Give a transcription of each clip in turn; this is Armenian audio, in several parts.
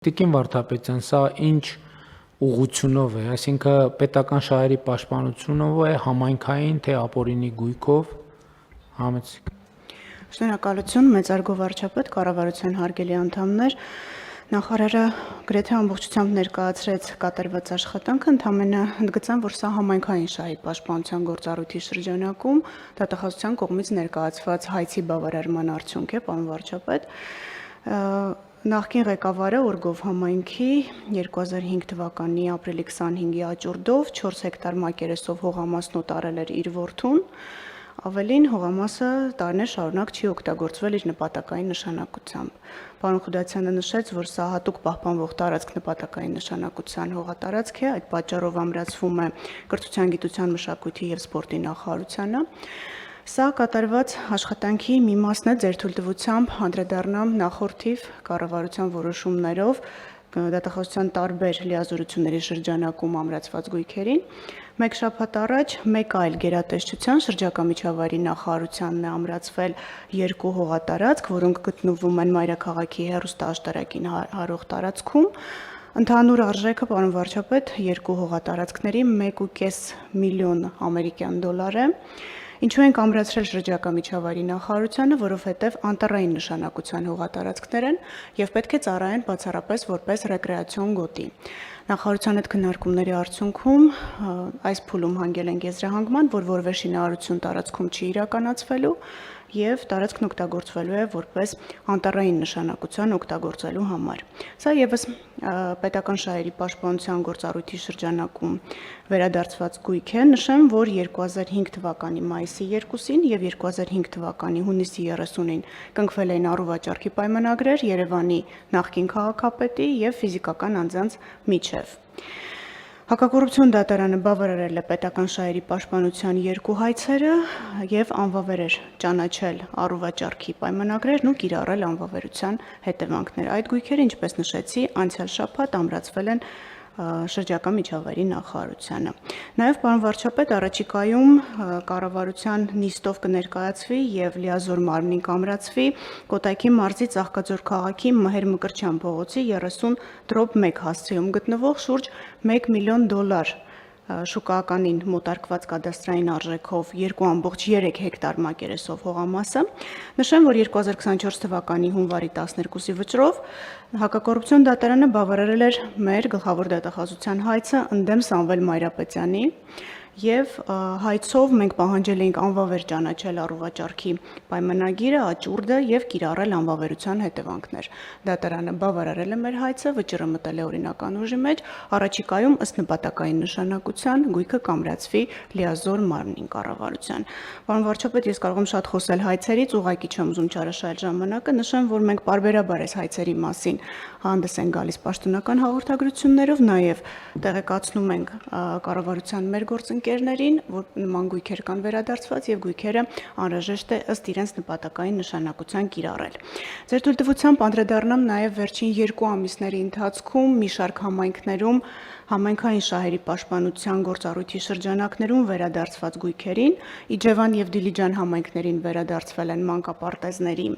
Տիկին Վարդապետյան, սա ինչ ուղղությունով է, այսինքն պետական շահերի պաշտպանությունով է, համայնքային, թե ապօրինի գույքով, համեցեք։ Շնորհակալություն, մեծարգո վարչապետ, կառավարության հարգելի անդամներ, նախարարը գրեթե ամբողջությամբ ներկայացրեց կատարված աշխատանքը, ընդամենը ընդգծեմ, որ սա համայնքային շահի պաշտպանության գործառույթի շրջանակում դատախազության կողմից ներկայացված հայցի բավարարման արդյունք է, պարոն վարչապետ։ Նախկին ղեկավարը Օրգով համայնքի 2005 թվականի ապրիլի 25-ի աճուրդով 4 հեկտար մակերեսով հողամասն օտարել էր իր որդուն, ավելին հողամասը տարիներ շարունակ չի օգտագործվել իր նպատակային նշանակությամբ։ Պարոն Խուդասյանը նշեց, որ սա հատուկ պահպանվող տարածք նպատակային նշանակության հողատարածք է, այդ պատճառով ամրացվում է կրթության, գիտության, մշակույթի և սպորտի նախարարությանը։ Սա կատարված աշխատանքի մի մասն է, ձեր թույլտվությամբ անդրադառնամ նախորդիվ կառավարության որոշումներով դատախազության տարբեր լիազորությունների շրջանակում ամրացված գույքերին։ Մեկ շաբաթ առաջ մեկ այլ գերատեսչության շրջակա միջավայրի նախարարությանն է ամրացվել 2 հողատարածք, որոնք գտնվում են մայրաքաղաքի հեռուստաաշտարակին հարող տարածքում։ Ընդհանուր արժեքը, պարոն վարչապետ, 2 հողատարածքների 1.5 միլիոն ամերիկյան դոլար է։ Ինչու ենք ամրացրել շրջակա միջավայրի նախարարությանը, որովհետև անտառային նշանակության հողատարածքներ են և պետք է ծառայեն բացառապես որպես ռեկրեացիոն գոտի։ Նախարարության հետ քննարկումների արդյունքում այս փուլում հանգել ենք եզրահանգման, որ որևէ շինարարություն տարածքում չի իրականացվելու և տարածքն օգտագործվելու է որպես անտառային նշանակության օգտագործելու համար։ Սա ևս պետական շահերի պաշտպանության գործառույթի շրջանակում վերադարձված գույք է։ Նշեմ, որ 2005 թվականի մայիսի 2-ին և 2005 թվականի հունիսի 30-ին կնքվել էին առուվաճառքի պայմանագրեր Երևանի նախկին քաղաքապետի և ֆիզիկական անձանց միջև։ Հակակոռուպցիոն դատարանը բավարարել է պետական շահերի պաշտպանության 2 հայցերը և անվավեր էր ճանաչել առուվաճառքի պայմանագրերն ու կիրառել անվավերության հետևանքները։ Այդ գույքերը, ինչպես նշեցի, անցյալ շաբաթ ամրացվել են շրջակա միջավայրի նախարարությանը։ Նաև, պարոն վարչապետ, առաջիկայում կառավարության նիստով կներկայացվի և լիազոր մարմնին կամրացվի Կոտայքի մարզի Ծաղկաձոր քաղաքի Մհեր Մկրտչյան փողոցի 30/1 հասցեում գտնվող շուրջ 1 միլիոն դոլար շուկայականին մոտարկված կադաստրային արժեքով 2.3 հեկտար մակերեսով հողամասը։ Նշեմ, որ 2024 թվականի հունվարի 12-ի վճռով Հակակոռուպցիոն դատարանը բավարարել էր մեր գլխավոր դատախազության հայցը ընդդեմ Սամվել Մայրապետյանի և հայցով մենք պահանջել էինք անվավեր ճանաչել առուվաճառքի պայմանագիրը, աճուրդը և կիրառել անվավերության հետևանքներ։ Դատարանը բավարարել է մեր հայցը, վճիռը մտել է օրինական ուժի մեջ, առաջիկայում ըստ նպատակային նշանակության գույքը կամրացվի լիազոր մարմնին կառավարության։ Պարոն վարչապետ, ես կարող եմ շատ խոսել հայցերից, ուղղակի չեմ ուզում չարաշահել ժամանակը, նշեմ, որ մենք պարբերաբար այս հայցերի մասին հանդես ենք գալիս պաշտոնական հաղորդագրություններով, նաև տեղեկացնում ենք կառավարության մեր գործընկերներին, որ նման գույքեր կան վերադարձված և գույքերը անհրաժեշտ է ըստ իրենց նպատակային նշանակության կիրառել։ Ձեր թույլտվությամբ անդրադառնամ նաև վերջին 2 ամիսների ընթացքում մի շարք համայնքներում համայնքային շահերի պաշտպանության գործառույթի շրջանակներում վերադարձված գույքերին, Իջևան և Դիլիջան համայնքներին վերադարձվել են մանկապարտեզների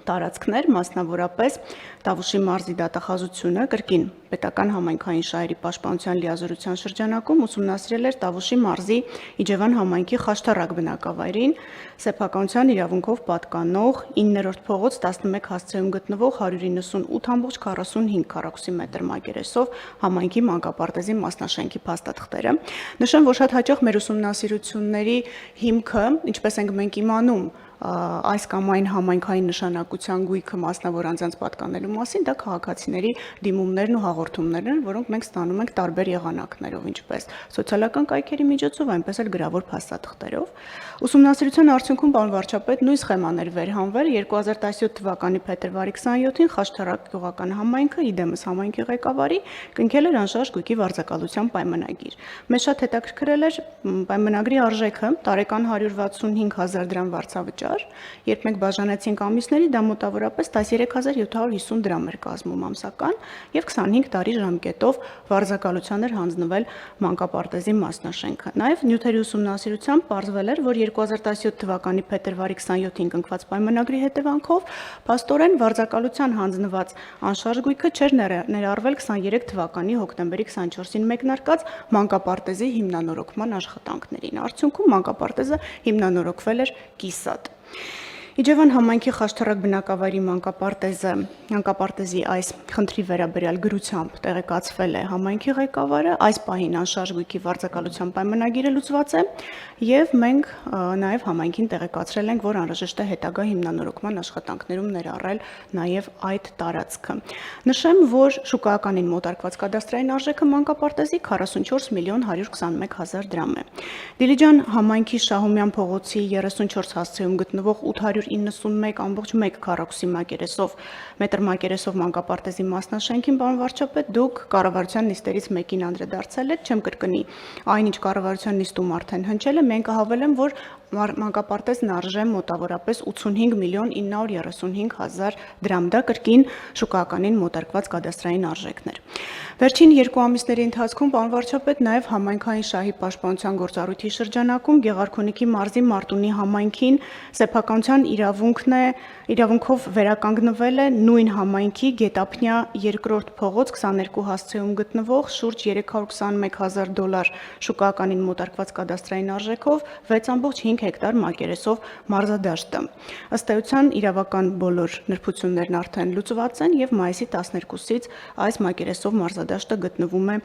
տարածքներ, մասնավորապես Տավուշի մարզի դատախազությունը կրկին պետական համայնքային շահերի պաշտպանության լիազորության շրջանակում ուսումնասիրել էր Տավուշի մարզի Իջևան համայնքի Խաշտառակ բնակավայրին սեփականության իրավունքով պատկանող 9-րդ փողոց 11 հասցեում գտնվող 198.45 քառակուսի մետր մակերեսով համայնքի մանկապարտեզի մասնաշենքի փաստաթղթերը։ Նշեմ, որ շատ հաճախ մեր ուսումնասիրությունների հիմքը, ինչպես ենք մենք իմանում, այս կամ այն համայնքային նշանակության գույքը մասնավոր անձանց պատկանելու մասին, դա քաղաքացիների դիմումներն ու հաղորդումներն են, որոնք մենք ստանում ենք տարբեր եղանակներով, ինչպես սոցիալական կայքերի միջոցով, այնպես էլ գրավոր փաստաթղթերով։ Ուսումնասիրության արդյունքում, պարոն վարչապետ, նույն սխեման էր վերհանվել 2017 թվականի փետրվարի 27-ին Խաշտառակ գյուղական համայնքը իդեմս համայնքի ղեկավարի կնքել էր անշարժ գույքի վարձակալության պայմանագիր։ Մեզ շատ հետաքրքրել էր պայմանագրի արժեքը, տարեկան 165.000 դրամ վարձավճար անճար, երբ մենք բաժանեցինք ամիսների, դա մոտավորապես 13750 դրամ էր կազմում ամսական եւ 25 տարի ժամկետով վարձակալության էր հանձնվել մանկապարտեզի մասնաշենքը։ Նաեւ նյութերի ուսումնասիրությամբ պարզվել էր, որ 2017 թվականի փետրվարի 27-ին կնքված պայմանագրի հետևանքով փաստորեն վարձակալության հանձնված անշարժ գույքը չէր ներառվել 23 թվականի հոկտեմբերի 24-ին մեկնարկած մանկապարտեզի հիմնանորոգման աշխատանքներին։ Արդյունքում մանկապարտեզը հիմնանորոգվել էր կիսատ։ Իջևան համայնքի Խաշթառակ բնակավայրի մանկապարտեզի այս խնդրի վերաբերյալ գրությամբ տեղեկացվել է համայնքի ղեկավարը, այս պահին անշարժ գույքի վարձակալության պայմանագիրը լուծված է եւ մենք նաեւ համայնքին տեղեկացրել ենք, որ անհրաժեշտ է հետագա հիմնանորոգման աշխատանքներում ներառել նաեւ այդ տարածքը։ Նշեմ, որ շուկայականին մոտարկված կադաստրային արժեքը մանկապարտեզի 44 միլիոն 121 հազար դրամ է։ Դիլիջան համայնքի Շահումյան փողոցի 34 հասցեում գտնվող 891.1 քառակուսի մետր մակերեսով մանկապարտեզի մասնաշենքին, պարոն վարչապետ, դուք կառավարության նիստերից մեկին անդրադարձել եք, չեմ կրկնի, այնինչ կառավարության նիստում արդեն հնչել է, մենք հավելեմ, որ մանկապարտեզն արժե մոտավորապես 85 միլիոն 935 հազար դրամ, դա կրկին շուկայականին մոտարկված կադաստրային արժեքներ։ Վերջին 2 ամիսների ընթացքում, պարոն վարչապետ, նաև համայնքային շահի պաշտպանության գործառույթի շրջանակում Գեղարքունիքի մարզի Մարտունի համայնքին սեփականության իրավունքով վերականգնվել է նույն համայնքի Գետափնյա 2-րդ փողոց 22 հասցեում գտնվող շուրջ $321,000 շուկայականին մոտարկված կադաստրային արժեքով 6.5 հեկտար մակերեսով մարզադաշտը։ Ըստ էության իրավական բոլոր նրբություններն արդեն լուծված են եւ մայիսի 12-ից այս մակերեսով մարզադաշտը գտնվում է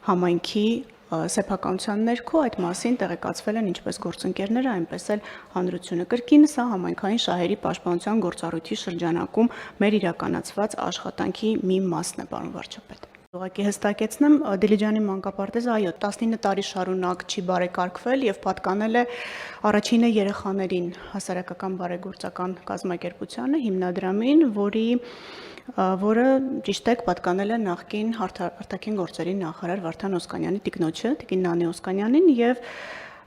համայնքի սեփականության ներքո, այդ մասին տեղեկացվել են ինչպես գործընկերները, այնպես էլ հանրությունը։ Կրկին սա համայնքային շահերի պաշտպանության գործառույթի շրջանակում մեր իրականացված աշխատանքի մի մասն է, պարոն վարչապետ։ Ուղղակի հստակեցնեմ, Դիլիջանի մանկապարտեզը, այո, 19 տարի շարունակ չի բարեկարգվել եւ պատկանել է առաջինը երեխաներին հասարակական բարեգործական կազմակերպությանը, հիմնադրամին, որը ճիշտ է պատկանել է նախկին արտաքին գործերի նախարար Վարդան Օսկանյանի տիկնոջը, տիկին Նանի Օսկանյանին եւ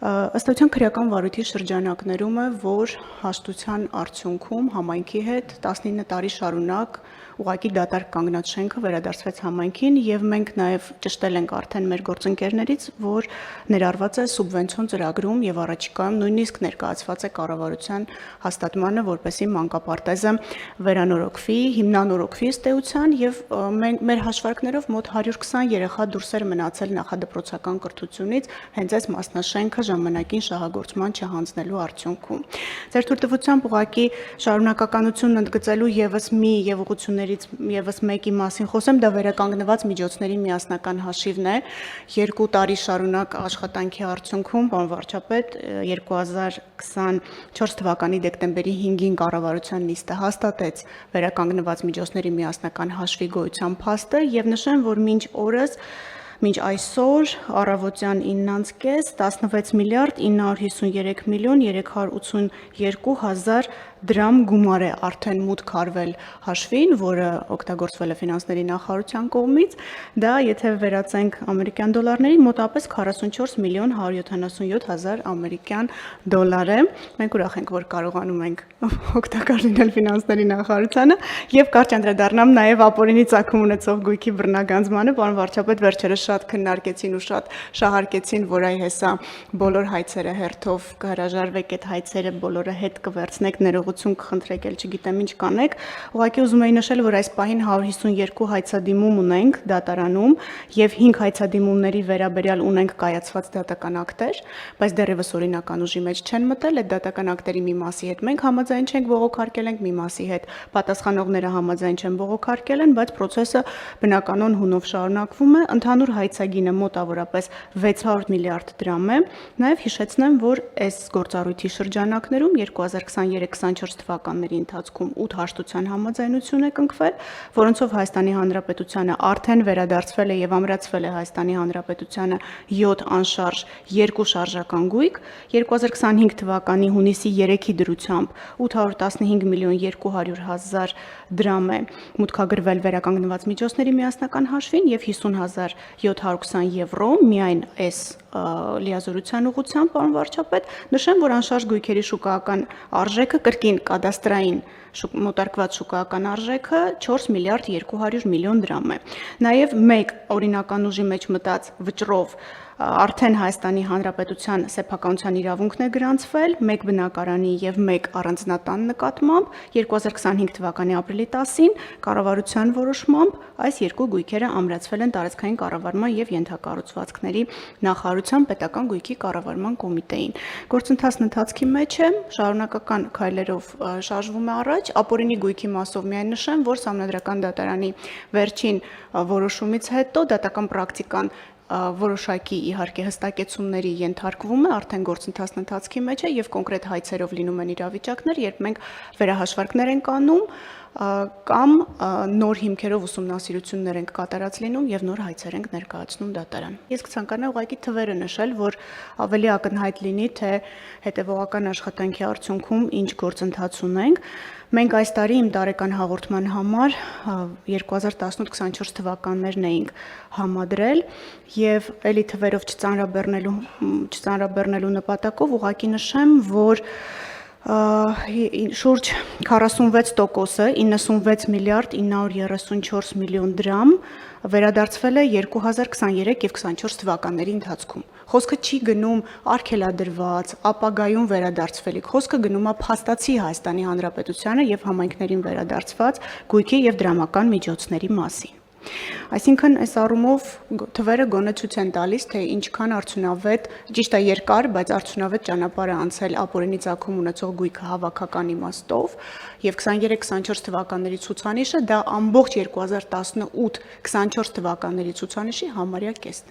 ըստ էության քրեական վարույթի շրջանակներում է, որ հաշտության արդյունքում համայնքի հետ 19 տարի շարունակ ուղղակի դատարկ կանգնած շենքը վերադարձվեց համայնքին եւ մենք նաեւ ճշտել ենք արդեն մեր գործընկերներից, որ ներառված է սուբվենցիոն ծրագրում եւ առաջիկայում նույնիսկ ներկայացված է կառավարության հաստատմանը, որպեսզի մանկապարտեզը վերանորոգվի, հիմնանորոգվի ըստ էության եւ մեր հաշվարկներով մոտ 120 երեխա դուրս էր մնացել նախադպրոցական կրթությունից հենց այս մասնաշենքը ժամանակին շահագործման չհանձնելու արդյունքում։ Ձեր թույլտվությամբ ուղղակի շարունակականություն ընդգծելու եւս մի եւ ուղղություններից եւս մեկի մասին խոսեմ, դա վերականգնված միջոցների միասնական հաշիվն է 2 տարի շարունակ աշխատանքի արդյունքում, պարոն վարչապետ, 2024 թվականի դեկտեմբերի 5-ին կառավարության նիստը հաստատեց վերականգնված միջոցների միասնական հաշվի գոյության փաստը եւ նշեմ, որ մինչ այսօր առավոտյան 9:30 16 միլիարդ 953 միլիոն 382 հազար դրամ գումար է արդեն մուտք արվել հաշվին, որը օգտագործվել է ֆինանսների նախարարության կողմից, դա եթե վերածենք ամերիկյան դոլարների մոտավորապես 44 միլիոն 177 հազար ամերիկյան դոլար է։ Մենք ուրախ ենք, որ կարողանում ենք օգտակար լինել ֆինանսների նախարարությանը եւ կարճ անդրադառնամ նաեւ ապօրինի ծագում ունեցող գույքի բռնագանձմանը, պարոն վարչապետ, վերջերս շատ քննարկեցին ու շատ շահարկեցին, որ այ հեսա բոլոր հայցերը հերթով կհրաժարվեք այդ հայցերը բոլորը հետ կվերցնեք, ներողություն կխնդրեք, ել չգիտեմ ինչ կանեք։ Ուղղակի ուզում եի նշել, որ այս պահին 152 հայցադիմում ունենք դատարանում եւ 5 հայցադիմումների վերաբերյալ ունենք կայացված դատական ակտեր, բայց դեռևս օրինական ուժի մեջ չեն մտել, այդ դատական ակտերի մի մասի հետ մենք համաձայն չենք բողոքարկել ենք, մի մասի հետ պատասխանողները համաձայն չեն բողոքարկել են, բայց process-ը բնականon հունով շարունակվում է, ընդհանուր հայցագինը մոտավորապես 600 միլիարդ դրամ է։ Նաև հիշեցնեմ, որ այս գործառույթի շրջանակներում 2023-24 2023-2024 թվականների ընթացքում 8 հաշտության համաձայնություն է կնքվել, որոնցով Հայաստանի Հանրապետությանը արդեն վերադարձվել է եւ ամրացվել է Հայաստանի Հանրապետությանը 7 անշարժ 2 շարժական գույք, 2025 թվականի հունիսի 3-ի դրությամբ 815 միլիոն 200 հազար դրամ է մուտքագրվել վերականգնված միջոցների միասնական հաշվին եւ 50.720 եվրո միայն այս լիազորության ուղղությամբ, պարոն վարչապետ, նշեմ, որ անշարժ գույքերի շուկայական արժեքը կրկին կադաստրային մոտարկված շուկայական արժեքը 4 միլիարդ 200 միլիոն դրամ է։ Նաև մեկ օրինական ուժի մեջ մտած վճռով արդեն Հայաստանի Հանրապետության սեփականության իրավունքն է գրանցվել մեկ բնակարանի եւ մեկ առանձնատան նկատմամբ 2025 թվականի ապրիլի 10-ին կառավարության որոշմամբ այս երկու գույքերը ամրացվել են տարածքային կառավարման եւ ենթակառուցվածքների նախարարության պետական գույքի կառավարման կոմիտեին։ Գործընթացն ընթացքի մեջ է, շարունակական քայլերով շարժվում է առաջ, ապօրինի գույքի մասով միայն նշեմ, որ Սահմանադրական դատարանի վերջին որոշումից հետո դատական պրակտիկան որոշակի իհարկե հստակեցումների ենթարկվում է, արդեն գործընթացն ընթացքի մեջ է եւ կոնկրետ հայցերով լինում են իրավիճակներ, երբ մենք վերահաշվարկներ ենք անում կամ նոր հիմքերով ուսումնասիրություններ ենք կատարած լինում եւ նոր հայցեր ենք ներկայացնում դատարան։ Ես կցանկանայի ուղղակի թվերը նշել, որ ավելի ակնհայտ լինի, թե հետեւողական աշխատանքի արդյունքում ինչ գործընթաց ունենք։ Մենք այս տարի իմ տարեկան հաղորդման համար 2018-24 թվականներն էինք համադրել եւ ելի թվերով չծանրաբեռնելու նպատակով ուղղակի նշեմ, որ շուրջ 46%-ը 96 միլիարդ 934 միլիոն դրամ վերադարձվել է 2023 եւ 2024 թվականների ընթացքում։ Խոսքը չի գնում արգելադրված, ապագայում վերադարձվելիք, խոսքը գնում է փաստացի Հայաստանի Հանրապետությանը եւ համայնքներին վերադարձված գույքի եւ դրամական միջոցների մասին։ Այսինքն այս առումով թվերը գոնե ցույց են տալիս, թե ինչքան արդյունավետ, ճիշտ է երկար, բայց արդյունավետ ճանապարհ է անցել ապօրինի ծագում ունեցող գույքը հավաքական իմաստով եւ 23-24 թվականների ցուցանիշը դա ամբողջ 2018-24 թվականների ցուցանիշի համարյա կեսն է։